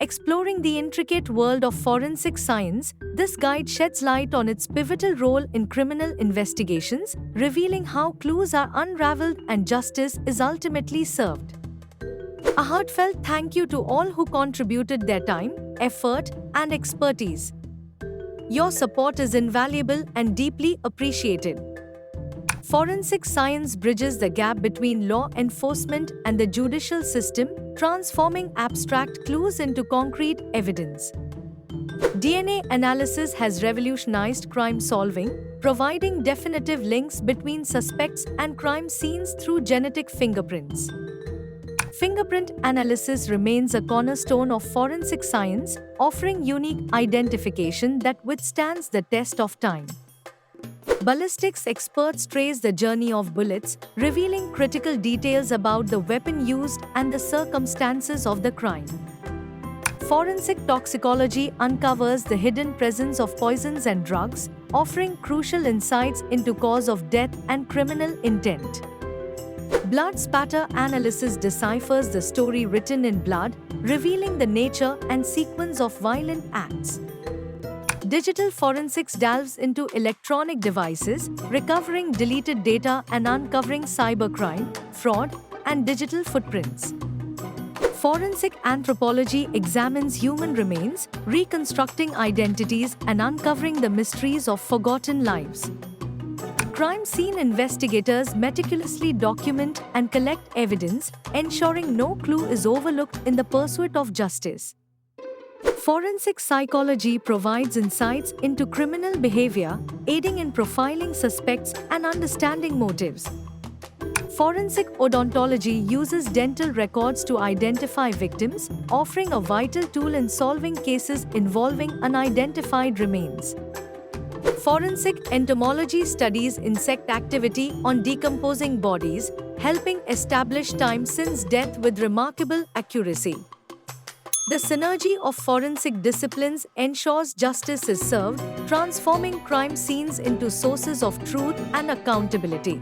Exploring the intricate world of forensic science, this guide sheds light on its pivotal role in criminal investigations, revealing how clues are unraveled and justice is ultimately served. A heartfelt thank you to all who contributed their time, effort, and expertise. Your support is invaluable and deeply appreciated. Forensic science bridges the gap between law enforcement and the judicial system, transforming abstract clues into concrete evidence. DNA analysis has revolutionized crime solving, providing definitive links between suspects and crime scenes through genetic fingerprints. Fingerprint analysis remains a cornerstone of forensic science, offering unique identification that withstands the test of time. Ballistics experts trace the journey of bullets, revealing critical details about the weapon used and the circumstances of the crime. Forensic toxicology uncovers the hidden presence of poisons and drugs, offering crucial insights into cause of death and criminal intent. Blood spatter analysis deciphers the story written in blood, revealing the nature and sequence of violent acts. Digital forensics delves into electronic devices, recovering deleted data and uncovering cybercrime, fraud, and digital footprints. Forensic anthropology examines human remains, reconstructing identities and uncovering the mysteries of forgotten lives. Crime scene investigators meticulously document and collect evidence, ensuring no clue is overlooked in the pursuit of justice. Forensic psychology provides insights into criminal behavior, aiding in profiling suspects and understanding motives. Forensic odontology uses dental records to identify victims, offering a vital tool in solving cases involving unidentified remains. Forensic entomology studies insect activity on decomposing bodies, helping establish time since death with remarkable accuracy. The synergy of forensic disciplines ensures justice is served, transforming crime scenes into sources of truth and accountability.